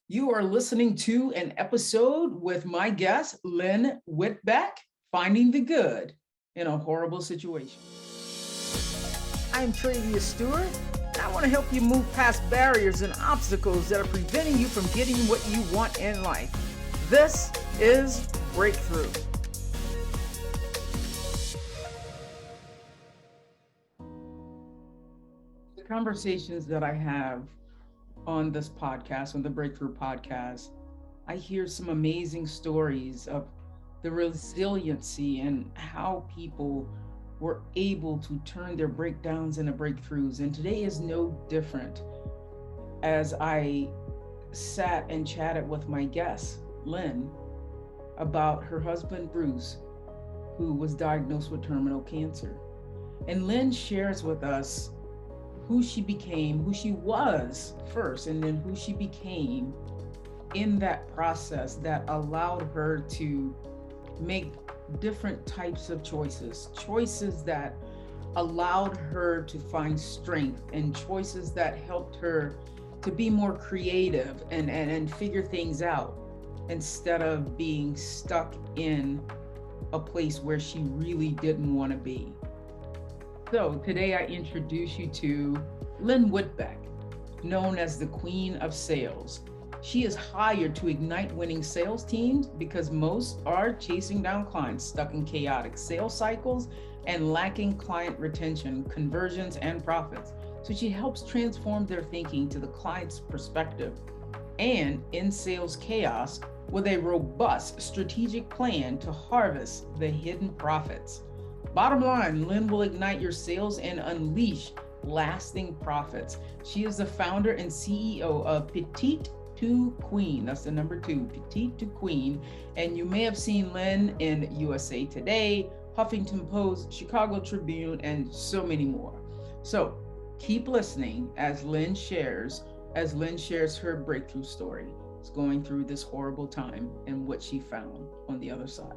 You are listening to an episode with my guest, Lynn Whitbeck, Finding the Good in a Horrible Situation. I'm Travia Stewart, and I want to help you move past barriers and obstacles that are preventing you from getting what you want in life. This is Breakthrough. The conversations that I have on this podcast, on the Breakthrough podcast, I hear some amazing stories of the resiliency and how people were able to turn their breakdowns into breakthroughs. And today is no different. As I sat and chatted with my guest, Lynn, about her husband, Bruce, who was diagnosed with terminal cancer. And Lynn shares with us who she became, who she was first, and then who she became in that process that allowed her to make different types of choices that allowed her to find strength, and choices that helped her to be more creative and figure things out instead of being stuck in a place where she really didn't want to be. So today I introduce you to Lynn Whitbeck, known as the Queen of Sales. She is hired to ignite winning sales teams because most are chasing down clients stuck in chaotic sales cycles and lacking client retention, conversions, and profits. So she helps transform their thinking to the client's perspective and in sales chaos with a robust strategic plan to harvest the hidden profits. Bottom line, Lynn will ignite your sales and unleash lasting profits. She is the founder and CEO of Petite to Queen. That's the number 2, Petite to Queen. And you may have seen Lynn in USA Today, Huffington Post, Chicago Tribune, and so many more. So keep listening as Lynn shares her breakthrough story. It's going through this horrible time and what she found on the other side.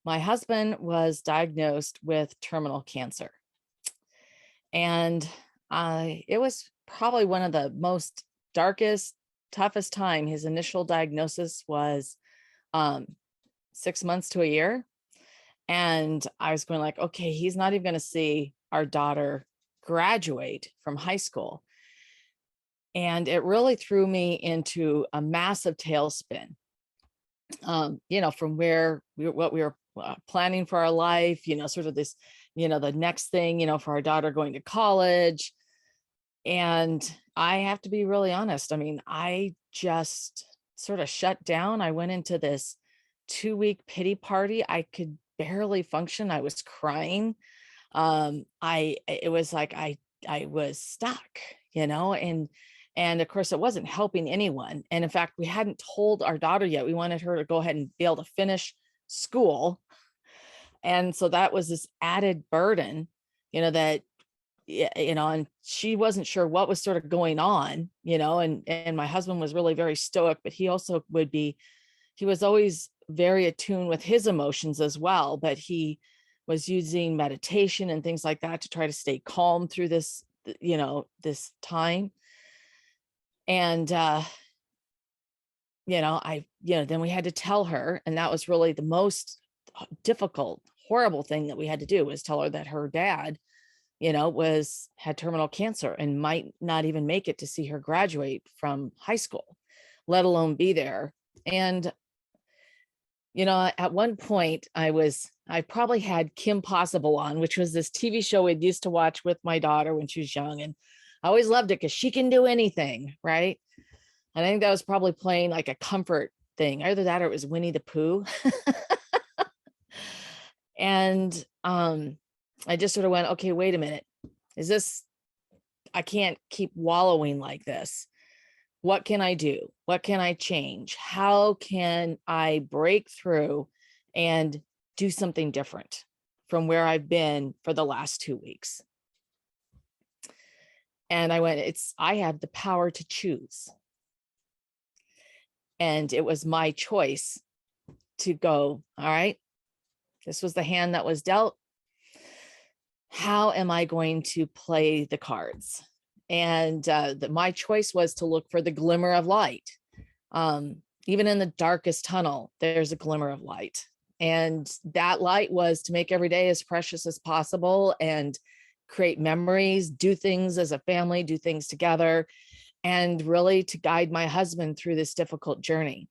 My husband was diagnosed with terminal cancer. And it was probably one of the most darkest, toughest time. His initial diagnosis was 6 months to a year. And I was going like, okay, he's not even going to see our daughter graduate from high school. And it really threw me into a massive tailspin. From what we were planning for our life, sort of this, the next thing, for our daughter going to college. And I have to be really honest. I mean, I just sort of shut down. I went into this 2-week pity party. I could barely function. I was crying. It was like I was stuck, and of course it wasn't helping anyone. And in fact, we hadn't told our daughter yet. We wanted her to go ahead and be able to finish school. And so that was this added burden, and she wasn't sure what was sort of going on, and my husband was really very stoic, but he also he was always very attuned with his emotions as well. But he was using meditation and things like that to try to stay calm through this, this time. And, then we had to tell her, and that was really the most difficult, horrible thing that we had to do, was tell her that her dad, had terminal cancer and might not even make it to see her graduate from high school, let alone be there. And, at one point I probably had Kim Possible on, which was this TV show we used to watch with my daughter when she was young. And I always loved it because she can do anything, right? And I think that was probably playing like a comfort thing. Either that or it was Winnie the Pooh. And I just sort of went, okay, wait a minute. I can't keep wallowing like this. What can I do? What can I change? How can I break through and do something different from where I've been for the last 2 weeks? And I went, I have the power to choose. And it was my choice to go, all right, this was the hand that was dealt. how am I going to play the cards? And my choice was to look for the glimmer of light. Even in the darkest tunnel, there's a glimmer of light. And that light was to make every day as precious as possible and create memories, do things as a family, do things together, and really to guide my husband through this difficult journey.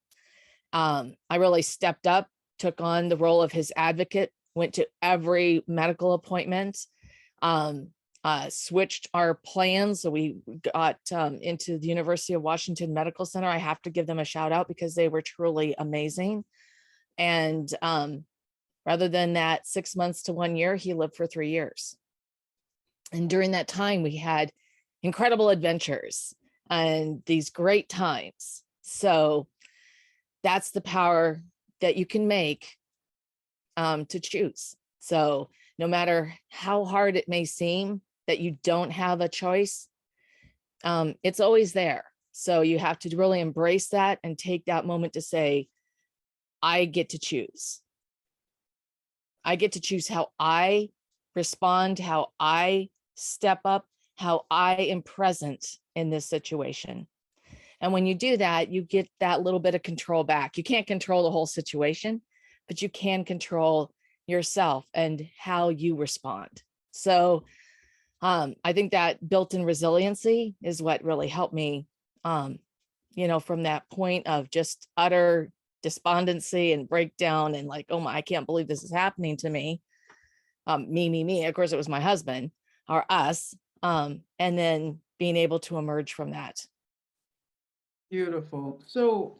I really stepped up, took on the role of his advocate, went to every medical appointment, switched our plans. So we got into the University of Washington Medical Center. I have to give them a shout out because they were truly amazing. And rather than that 6 months to 1 year, he lived for 3 years. And during that time, we had incredible adventures and these great times. So that's the power that you can make to choose. So no matter how hard it may seem that you don't have a choice, it's always there. So you have to really embrace that and take that moment to say, I get to choose. I get to choose how I respond, how I step up, how I am present in this situation. And when you do that, you get that little bit of control back. You can't control the whole situation, but you can control yourself and how you respond. So I think that built-in resiliency is what really helped me, from that point of just utter despondency and breakdown and like, oh my, I can't believe this is happening to me. Me. Of course, it was my husband or us. And then being able to emerge from that. Beautiful. So,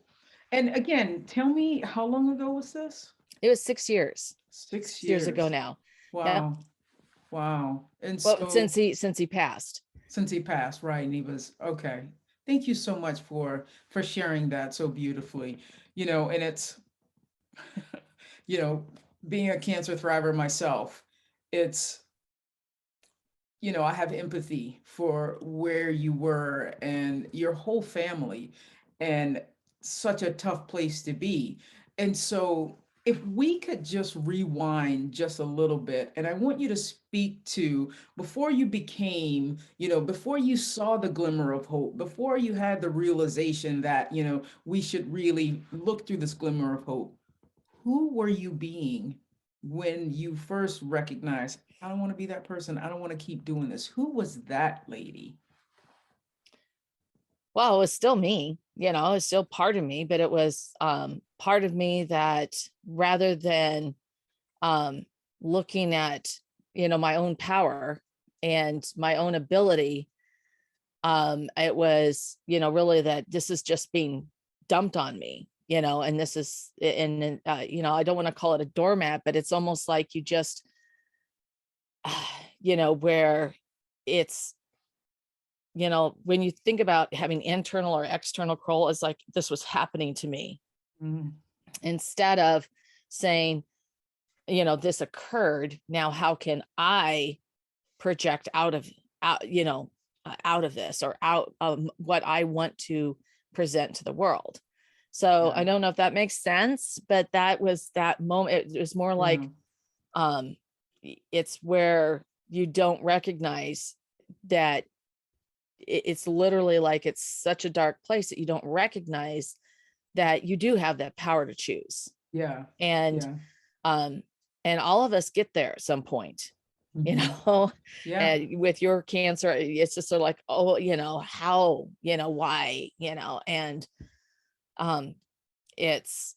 and again, tell me, how long ago was this? It was 6 years. 6 Years ago years. now. Yep. Wow. Wow. And Well, so since he passed. since he passed, right? And he was okay. Thank you so much for sharing that so beautifully. And it's you know, being a cancer thriver myself, it's I have empathy for where you were and your whole family, and such a tough place to be. And so, if we could just rewind just a little bit, and I want you to speak to before you became, before you saw the glimmer of hope, before you had the realization that, we should really look through this glimmer of hope. Who were you being when you first recognized, I don't want to be that person, I don't want to keep doing this? Who was that lady? Well, it was still me, it was still part of me, but it was part of me that rather than um, looking at, my own power and my own ability, it was, really that this is just being dumped on me, and this is, and I don't want to call it a doormat, but it's almost like you just, where it's, when you think about having internal or external control, it's like this was happening to me. Mhm. Instead of saying, this occurred, now how can I project out of this or out of what I want to present to the world. So Yeah, I don't know if that makes sense, but that was that moment. It was more yeah, like um it's where you don't recognize that it's literally like it's such a dark place that you don't recognize that you do have that power to choose. yeah, And yeah. um and all of us get there at some point, you Hmm. know. Yeah, And with your cancer, it's just sort of like, oh, how, why, and um it's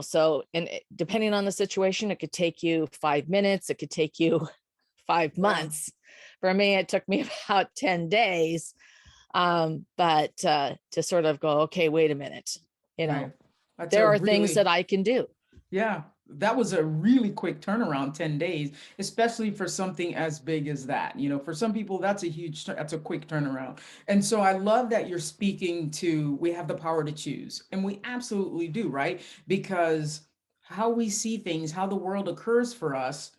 so, and depending on the situation, it could take you 5 minutes, it could take you 5 yeah, months. For me, it took me about 10 days. But to sort of go, okay, wait a minute, right. That's there a are things really, that I can do. yeah, that was a really quick turnaround, 10 days, especially for something as big as that. For some people, that's a quick turnaround. And so I love that you're speaking to, we have the power to choose. And we absolutely do, right? Because how we see things, how the world occurs for us,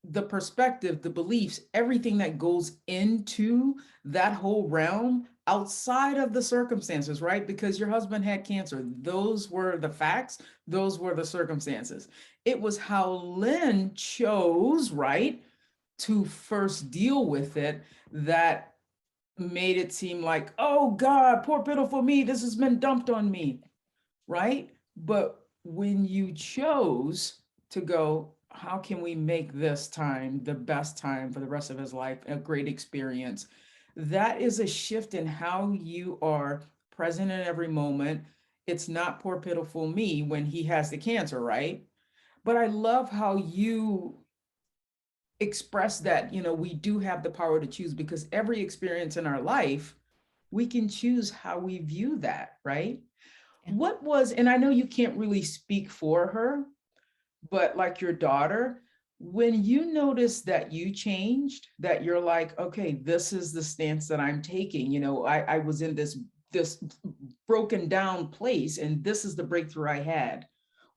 the perspective, the beliefs, everything that goes into that whole realm outside of the circumstances, right? Because your husband had cancer. Those were the facts, those were the circumstances. It was how Lynn chose, right? to first deal with it that made it seem like, oh God, poor pitiful me, this has been dumped on me, right? But when you chose to go, how can we make this time the best time for the rest of his life, a great experience? That is a shift in how you are present in every moment. It's not poor pitiful me when he has the cancer, right? But I love how you express that, we do have the power to choose, because every experience in our life, we can choose how we view that, right? Yeah. What was, and I know you can't really speak for her, but like your daughter, when you notice that you changed, that you're like, okay, this is the stance that I'm taking. I was in this broken down place, and this is the breakthrough I had.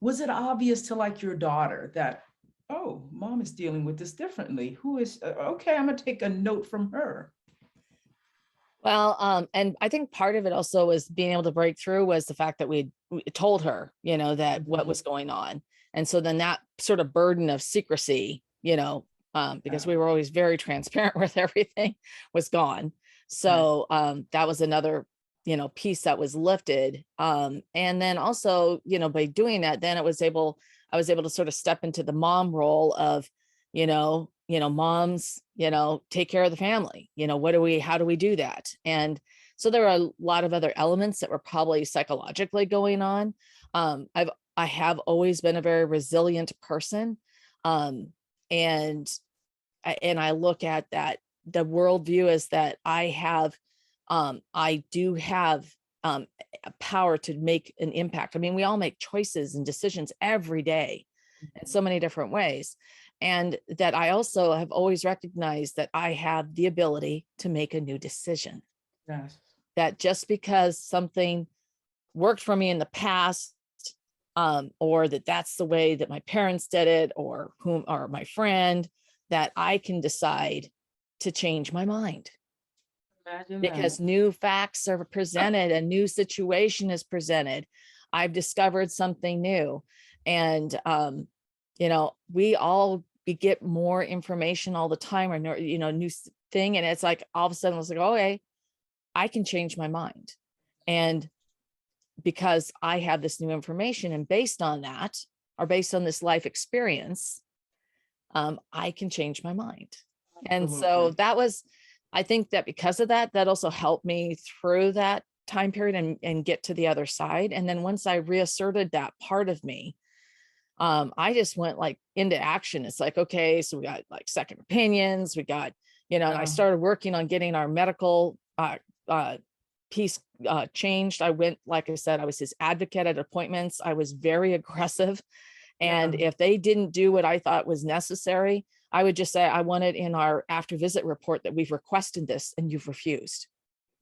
Was it obvious to like your daughter that, oh, mom is dealing with this differently? Who is okay? I'm gonna take a note from her. Well, and I think part of it also was being able to break through was the fact that we told her, that what Mhm. was going on. And so then that sort of burden of secrecy, because Yeah. we were always very transparent with everything, was gone. Okay. So that was another, piece that was lifted. And then also, by doing that, then I was able to sort of step into the mom role of, moms, take care of the family, how do we do that? And so there are a lot of other elements that were probably psychologically going on. I have always been a very resilient person. Um, and I look at that, the worldview is that I do have a power to make an impact. I mean, we all make choices and decisions every day in so many different ways. And that I also have always recognized that I have the ability to make a new decision. Yes. That just because something worked for me in the past, or that's the way that my parents did it, or my friend, that I can decide to change my mind Imagine that. because new facts are presented, a new situation is presented. I've discovered something new. And we get more information all the time, or new thing, and it's like all of a sudden it's like, okay, I can change my mind. And because I have this new information, and based on that, or based on this life experience, I can change my mind. And so Absolutely. I think that because of that, that also helped me through that time period and get to the other side. And then once I reasserted that part of me, I just went like into action. It's like, okay, so we got like second opinions, we got, and I Yeah. started working on getting our medical piece changed. I went, like I said, I was his advocate at appointments. I was very aggressive. Yeah. And if they didn't do what I thought was necessary, I would just say, I want it in our after visit report that we've requested this and you've refused.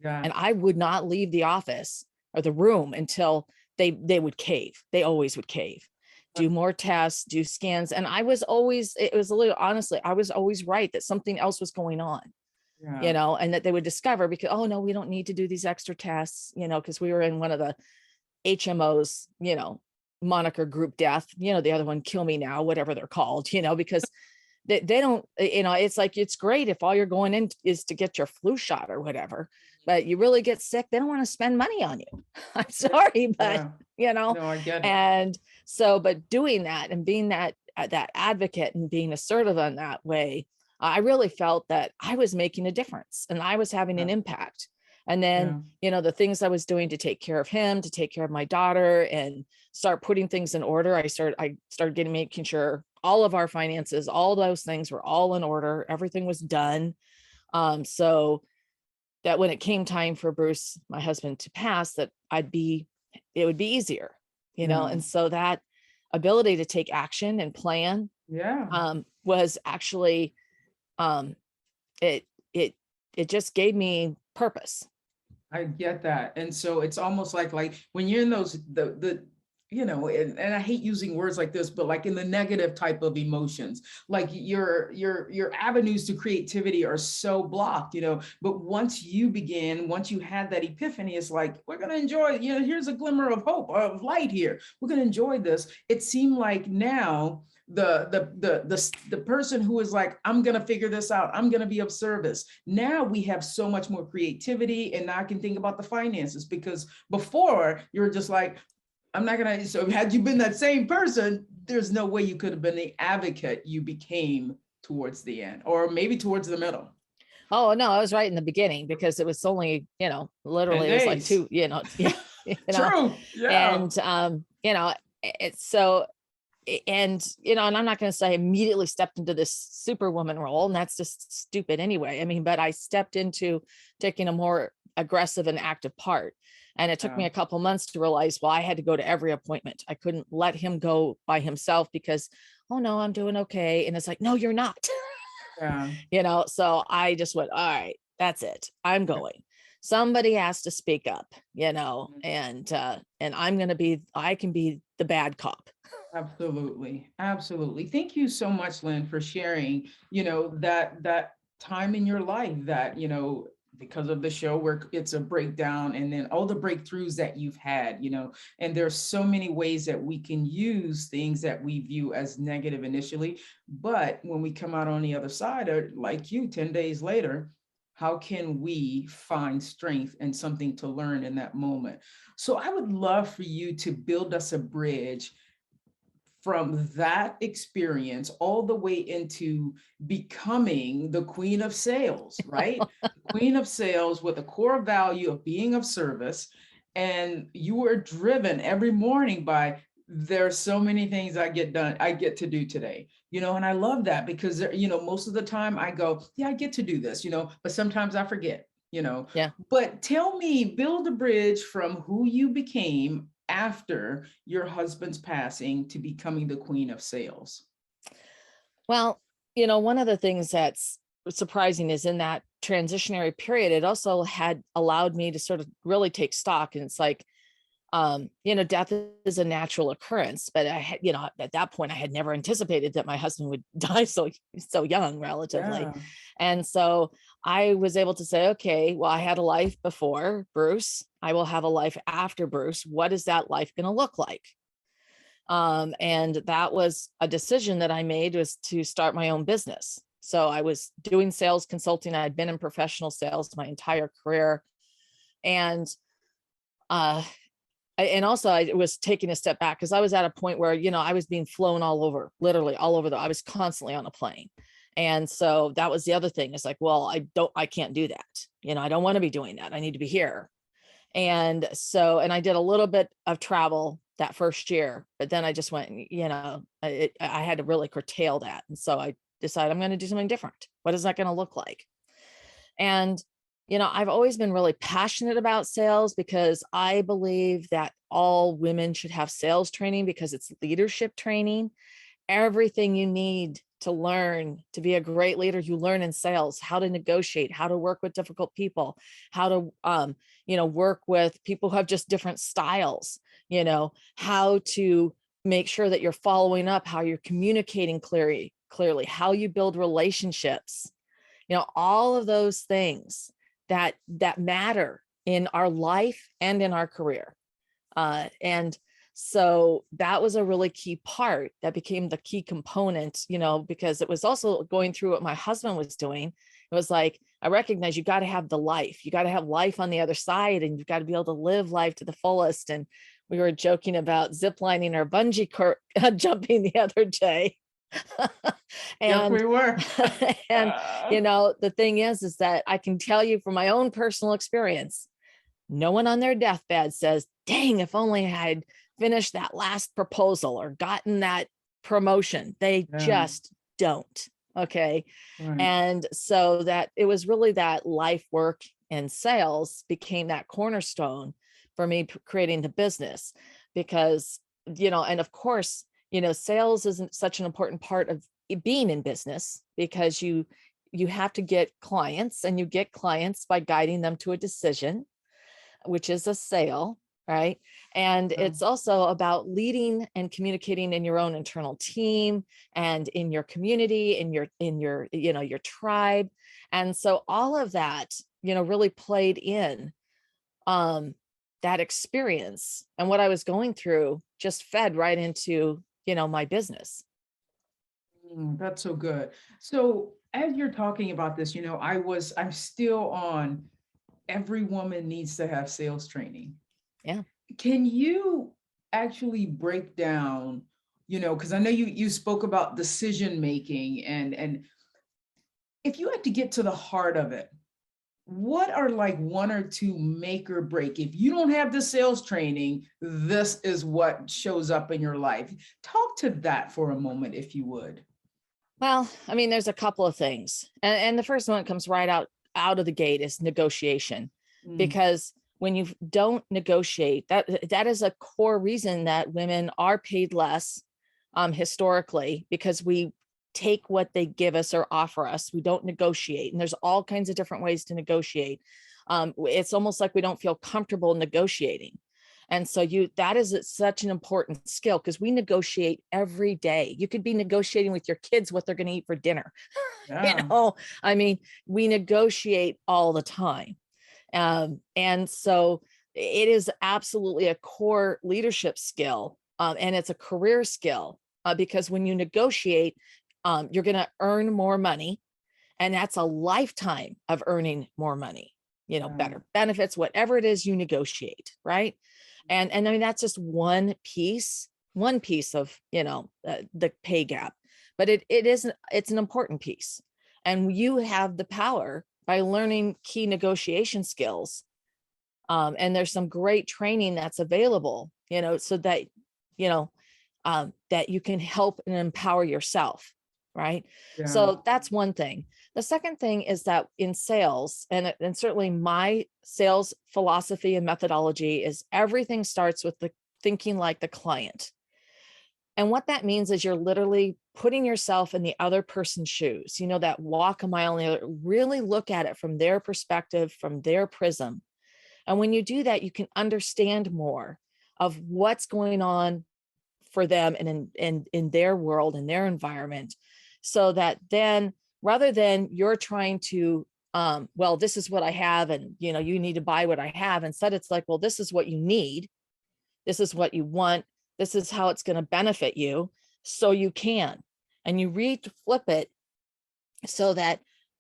Yeah. And I would not leave the office or the room until they would cave. They always would cave. Do more tests, do scans. And it was a little, honestly, I was always right that something else was going on, Yeah. and that they would discover because, oh no, we don't need to do these extra tests, because we were in one of the HMOs, moniker group death, the other one, kill me now, whatever they're called, because they don't, it's like, it's great if all you're going in is to get your flu shot or whatever, but you really get sick, they don't want to spend money on you. I'm sorry, but Yeah. you know, No, I get it. and so, but doing that and being that advocate and being assertive on that way, I really felt that I was making a difference and I was having Yeah. an impact. And then, Yeah. the things I was doing to take care of him, to take care of my daughter, and start putting things in order. I started making sure all of our finances, all those things were all in order. Everything was done. So that when it came time for Bruce, my husband, to pass, that it would be easier, Yeah. and so that ability to take action and plan Yeah. was actually, um, it, it, it just gave me purpose. I get that. And so it's almost like when you're in those the and I hate using words like this, but like in the negative type of emotions, like your avenues to creativity are so blocked, but once you had that epiphany, it's like, we're gonna enjoy, here's a glimmer of hope, of light here. We're gonna enjoy this. It seemed like now the person who is like, I'm gonna figure this out, I'm gonna be of service. Now we have so much more creativity, and now I can think about the finances, because before you're just like, I'm not gonna. So had you been that same person, there's no way you could have been the advocate you became towards the end, or maybe towards the middle. Oh no, I was right in the beginning, because it was only, 10 literally it was like days. two, yeah, True. Yeah. and it's so, and and I'm not going to say I immediately stepped into this superwoman role, and that's just stupid anyway. I mean, but I stepped into taking a more aggressive and active part. And it took me a couple months to realize, well, I had to go to every appointment. I couldn't let him go by himself because, oh no, I'm doing okay. And it's like, no, you're not. Yeah. So I just went, all right, that's it. I'm going. Somebody has to speak up, and I can be the bad cop. Absolutely. Absolutely. Thank you so much, Lynn, for sharing, that time in your life that, because of the show where it's a breakdown, and then all the breakthroughs that you've had, and there's so many ways that we can use things that we view as negative initially. But when we come out on the other side, like you, 10 days later, how can we find strength and something to learn in that moment? So I would love for you to build us a bridge from that experience all the way into becoming the queen of sales, right? Queen of sales with a core value of being of service. And you were driven every morning by, there's so many things I get to do today, and I love that, because, most of the time I go, yeah, I get to do this, but sometimes I forget, Yeah. But tell me, build a bridge from who you became after your husband's passing to becoming the queen of sales. Well, one of the things that's surprising is in that transitionary period, it also had allowed me to sort of really take stock. And it's like, death is a natural occurrence, but I had, at that point I had never anticipated that my husband would die so young relatively. Yeah. And so I was able to say, okay, well, I had a life before Bruce. I will have a life after Bruce. What is that life going to look like? And that was a decision that I made, was to start my own business. So I was doing sales consulting. I'd been in professional sales my entire career. And and also I was taking a step back, because I was at a point where, I was being flown all over, literally all over I was constantly on a plane. And so that was the other thing. It's like, well, I can't do that. I don't want to be doing that. I need to be here. And so, and I did a little bit of travel that first year, but then I just went, I had to really curtail that. And so I decided I'm going to do something different. What is that going to look like? And, I've always been really passionate about sales, because I believe that all women should have sales training, because it's leadership training. Everything you need to learn to be a great leader, you learn in sales: how to negotiate, how to work with difficult people, how to, work with people who have just different styles, how to make sure that you're following up, how you're communicating clearly, how you build relationships, all of those things that matter in our life and in our career. And so that was a really key part that became the key component, because it was also going through what my husband was doing. It was like, I recognize you got to have the life, you got to have life on the other side, and you've got to be able to live life to the fullest. And we were joking about ziplining or bungee jumping the other day. Yes, And we were. and the thing is that I can tell you from my own personal experience, no one on their deathbed says, dang, if only I had finished that last proposal or gotten that promotion. They just don't. Okay. Right. And so that it was really that life work and sales became that cornerstone for me creating the business, because, and of course, sales isn't such an important part of being in business, because you have to get clients, and you get clients by guiding them to a decision, which is a sale, right? And it's also about leading and communicating in your own internal team and in your community, in your your tribe. And so all of that, really played in that experience, and what I was going through just fed right into, my business. That's so good. So as you're talking about this, I'm still on every woman needs to have sales training. Yeah. Can you actually break down, because I know you spoke about decision making, and if you had to get to the heart of it, what are like one or two make or break? If you don't have the sales training, this is what shows up in your life. Talk to that for a moment, if you would. Well, I mean, there's a couple of things. And the first one that comes right out of the gate is negotiation. Mm, Because when you don't negotiate, that is a core reason that women are paid less historically, because we take what they give us or offer us. We don't negotiate. And there's all kinds of different ways to negotiate. It's almost like we don't feel comfortable negotiating. And so that is such an important skill, because we negotiate every day. You could be negotiating with your kids what they're going to eat for dinner. yeah. I mean, we negotiate all the time. And so it is absolutely a core leadership skill, and it's a career skill, because when you negotiate, you're going to earn more money, and that's a lifetime of earning more money, Yeah. better benefits, whatever it is you negotiate, right? And I mean, that's just one piece of, the pay gap, but it's an important piece. And you have the power by learning key negotiation skills. And there's some great training that's available, so that, you know, that you can help and empower yourself. Right. Yeah. So that's one thing. The second thing is that in sales, and certainly my sales philosophy and methodology, is everything starts with the thinking like the client. And what that means is you're literally putting yourself in the other person's shoes, that walk a mile in the other, really look at it from their perspective, from their prism. And when you do that, you can understand more of what's going on for them and in their world, in their environment. So that then, rather than you're trying to, well, this is what I have, and you need to buy what I have. Instead, it's like, well, this is what you need. This is what you want. This is how it's going to benefit you. So you can. And you flip it so that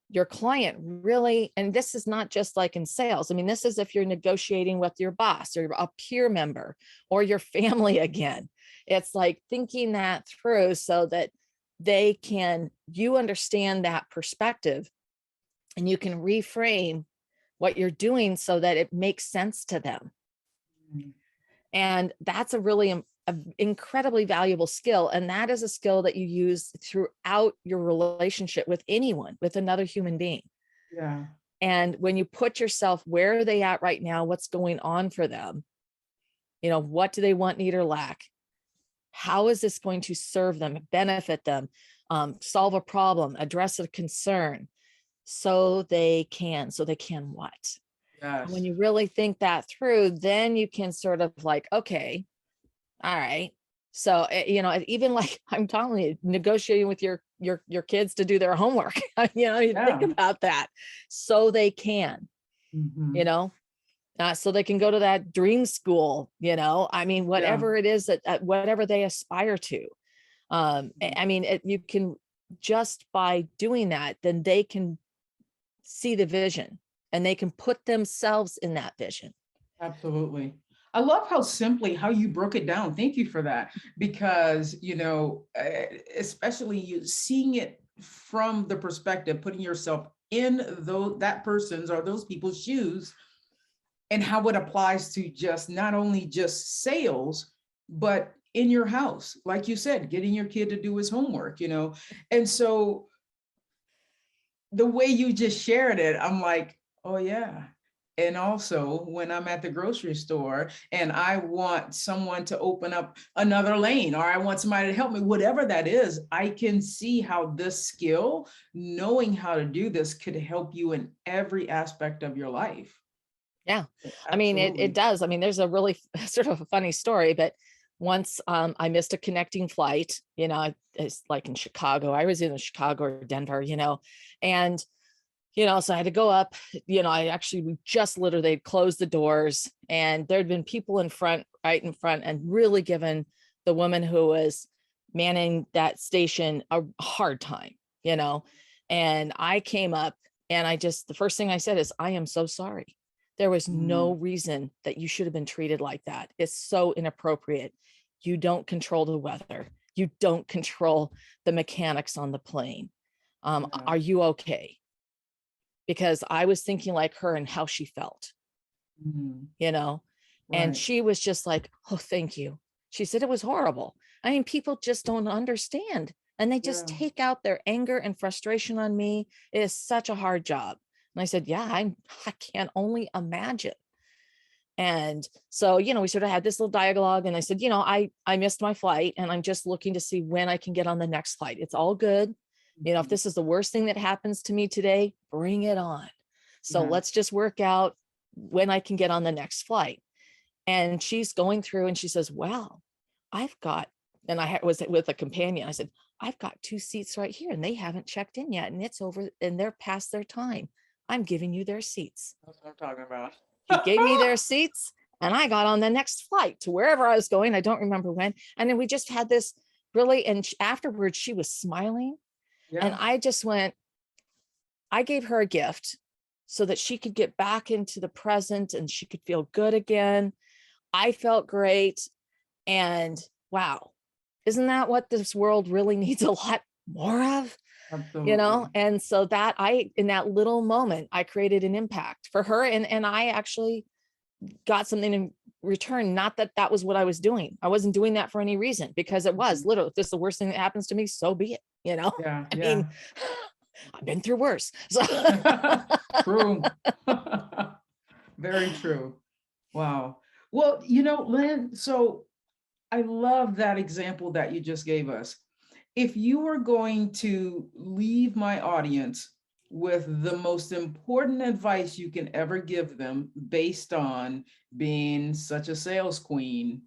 your client really, and this is not just like in sales. I mean, this is if you're negotiating with your boss or a peer member or your family again. It's like thinking that through so that you understand that perspective, and you can reframe what you're doing so that it makes sense to them. Mm, And that's a incredibly valuable skill. And that is a skill that you use throughout your relationship with anyone, with another human being. yeah. And when you put yourself, where are they at right now? What's going on for them? What do they want, need, or lack? How is this going to serve them, benefit them, solve a problem, address a concern, so they can what? And when Yes. you really think that through, then you can sort of like, okay, all right. So, even like I'm telling you, negotiating with your kids to do their homework, you think Yeah. about that, so they can, you Hmm. know, so they can go to that dream school, I mean, Yeah. whatever it is that whatever they aspire to. I mean, you can, just by doing that, then they can see the vision and they can put themselves in that vision. Absolutely. I love how you broke it down. Thank you for that. Because, especially you seeing it from the perspective, putting yourself in that person's or those people's shoes, and how it applies to just not only just sales, but in your house. Like you said, getting your kid to do his homework. And so the way you just shared it, I'm like, oh yeah. And also when I'm at the grocery store and I want someone to open up another lane, or I want somebody to help me, whatever that is, I can see how this skill, knowing how to do this, could help you in every aspect of your life. Yeah. I mean, it Absolutely. does. I mean, there's a really sort of a funny story, but once I missed a connecting flight, it's like in Chicago. I was in Chicago or Denver, and so I had to go up, we just literally they'd closed the doors, and there'd been people right in front, and really given the woman who was manning that station a hard time, you know, and I came up and the first thing I said is, I am so sorry. There was no Mm, reason that you should have been treated like that. It's so inappropriate. You don't control the weather. You don't control the mechanics on the plane. yeah. Are you okay? Because I was thinking like her and how she felt, Mm, you know, and right. she was just like, oh, thank you. She said it was horrible. I mean, people just don't understand and they just Yeah. take out their anger and frustration on me. It is such a hard job. And I said, yeah, I can only imagine. And so, we sort of had this little dialogue and I said, I missed my flight and I'm just looking to see when I can get on the next flight. It's all good. If Mhm. this is the worst thing that happens to me today, bring it on. So Yeah. let's just work out when I can get on the next flight. And she's going through and she says, well, I've got, and was with a companion. I said, I've got 2 seats right here and they haven't checked in yet. And it's over and they're past their time. I'm giving you their seats. That's what I'm talking about. She gave me their seats and I got on the next flight to wherever I was going. I don't remember when. And then we just had this really, and afterwards she was smiling. And Yeah. I just went, I gave her a gift so that she could get back into the present and she could feel good again. I felt great. And wow, isn't that what this world really needs a lot more of? Absolutely. And so that in that little moment, I created an impact for her. And I actually got something in return. Not that that was what I was doing. I wasn't doing that for any reason because it was Mhm. literally, if this is the worst thing that happens to me, so be it. Yeah. I Yeah. mean, I've been through worse. So True. Very true. Wow. Well, Lynn, so I love that example that you just gave us. If you were going to leave my audience with the most important advice you can ever give them based on being such a sales queen,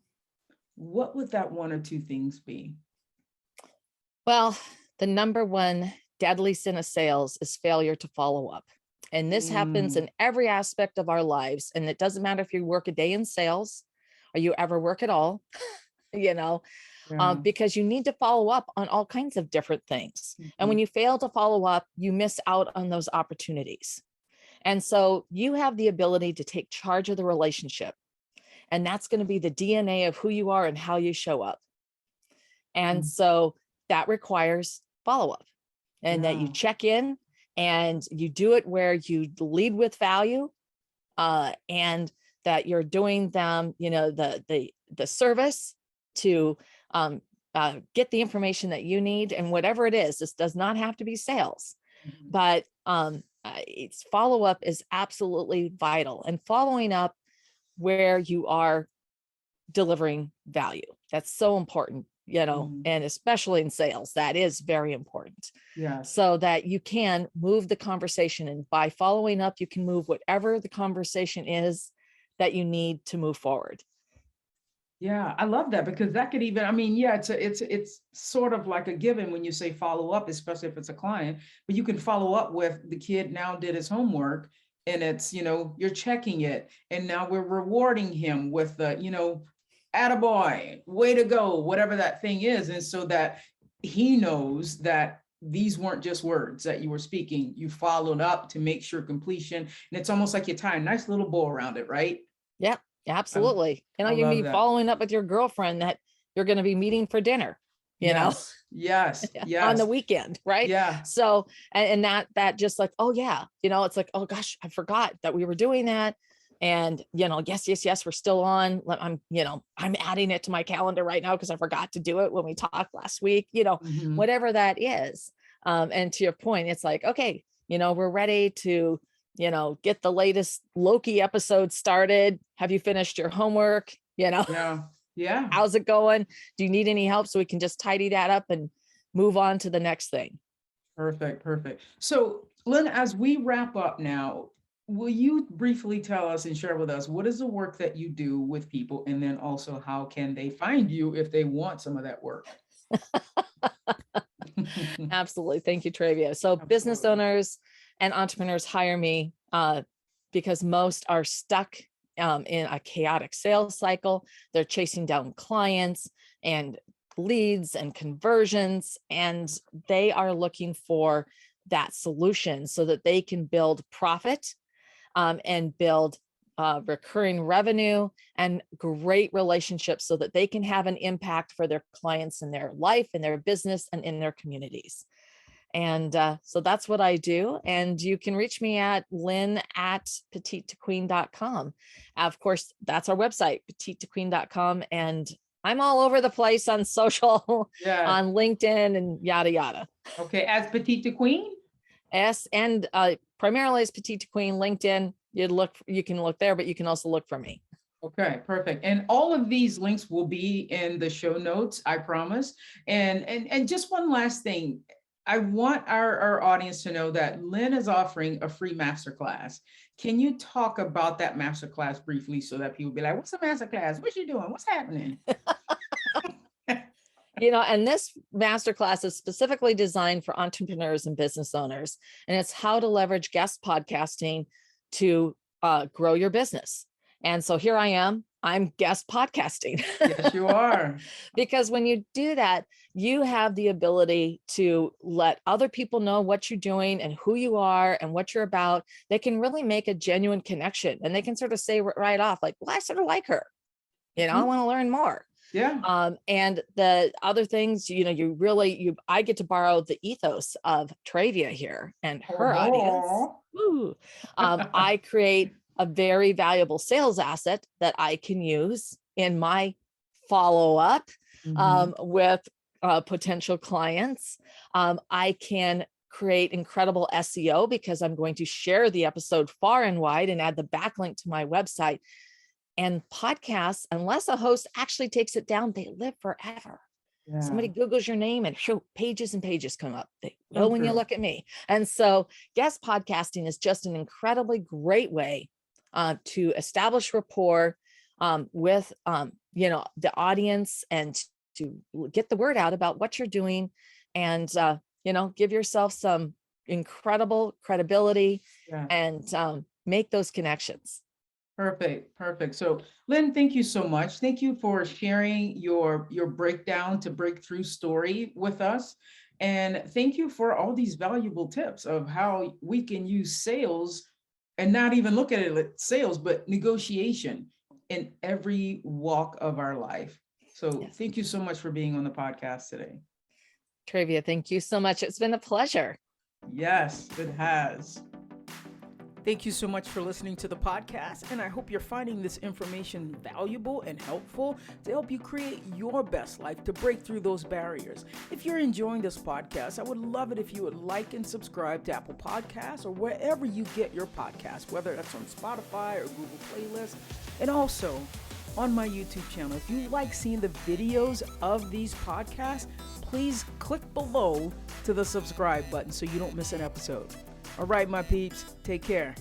what would that one or two things be? well, the number one deadly sin of sales is failure to follow up. And this happens Mm, in every aspect of our lives. And it doesn't matter if you work a day in sales or you ever work at all, you know, yeah. because you need to follow up on all kinds of different things. And when Mhm. you fail to follow up, you miss out on those opportunities. And so you have the ability to take charge of the relationship. And that's going to be the DNA of who you are and how you show up. And Mm, so that requires follow up and that you yeah. check in and you do it where you lead with value, and that you're doing them, the service to get the information that you need and whatever it is. This does not have to be sales, Mhm. but it's follow up is absolutely vital, and following up where you are delivering value. That's so important, Mhm. and especially in sales, that is very important Yes. so that you can move the conversation. And by following up, you can move whatever the conversation is that you need to move forward. Yeah, I love that because that could even, I mean, yeah, it's sort of like a given when you say follow up, especially if it's a client, but you can follow up with the kid now did his homework and it's, you're checking it and now we're rewarding him with the, attaboy, way to go, whatever that thing is. And so that he knows that these weren't just words that you were speaking, you followed up to make sure completion. And it's almost like you tie a nice little bow around it, right? Yep, I, absolutely. I You can love be that. following up with your girlfriend that you're going to be meeting for dinner, you know, Yes, yes, on the yes. weekend, right? Yeah. So, and that just like, oh yeah, it's like, oh gosh, I forgot that we were doing that. And, yes, yes, yes, we're still on. I'm adding it to my calendar right now because I forgot to do it when we talked last week, Mhm. whatever that is. And to your point, it's like, okay, we're ready to, get the latest Loki episode started. Have you finished your homework? Yeah. Yeah. How's it going? Do you need any help so we can just tidy that up and move on to the next thing? Perfect. Perfect. So, Lynn, as we wrap up now, will you briefly tell us and share with us what is the work that you do with people, and then also how can they find you if they want some of that work? Absolutely. Thank you, Travia. So business Absolutely. owners and entrepreneurs hire me because most are stuck in a chaotic sales cycle. They're chasing down clients and leads and conversions, and they are looking for that solution so that they can build profit, and build recurring revenue and great relationships so that they can have an impact for their clients in their life, in their business, and in their communities. And so that's what I do. And you can reach me at lynn@petitetoqueen.com. Of course, that's our website, petitetoqueen.com. And I'm all over the place on social, Yeah. on LinkedIn and yada, yada. Okay. As Petite to Queen? And primarily as Petite to Queen. LinkedIn, you can look there, but you can also look for me. Okay, perfect. And all of these links will be in the show notes, I promise. And just one last thing. I want our audience to know that Lynn is offering a free masterclass. Can you talk about that masterclass briefly so that people be like, what's a masterclass? What's you doing? What's happening? And this masterclass is specifically designed for entrepreneurs and business owners. And it's how to leverage guest podcasting to grow your business. And so here I am, I'm guest podcasting. Yes, you are. Because when you do that, you have the ability to let other people know what you're doing and who you are and what you're about. They can really make a genuine connection, and they can sort of say right off, like, well, I sort of like her. I want to learn more. Yeah. And the other things, I get to borrow the ethos of Travia here and her audience. Woo. I create a very valuable sales asset that I can use in my follow-up with potential clients. I can create incredible SEO because I'm going to share the episode far and wide and add the backlink to my website. And podcasts, unless a host actually takes it down, they live forever. Yeah. Somebody Googles your name and pages and pages come up. They will when you look at me. And so guest podcasting is just an incredibly great way to establish rapport with the audience and to get the word out about what you're doing and give yourself some incredible credibility and make those connections. Perfect. So Lynn, thank you so much. Thank you for sharing your breakdown to breakthrough story with us. And thank you for all these valuable tips of how we can use sales and not even look at it like sales, but negotiation in every walk of our life. So Thank you so much for being on the podcast today. Travia, thank you so much. It's been a pleasure. Yes, it has. Thank you so much for listening to the podcast, and I hope you're finding this information valuable and helpful to help you create your best life to break through those barriers. If you're enjoying this podcast, I would love it if you would like and subscribe to Apple Podcasts or wherever you get your podcasts, whether that's on Spotify or Google Playlists, and also on my YouTube channel. If you like seeing the videos of these podcasts, please click below to the subscribe button so you don't miss an episode. All right, my peeps, take care.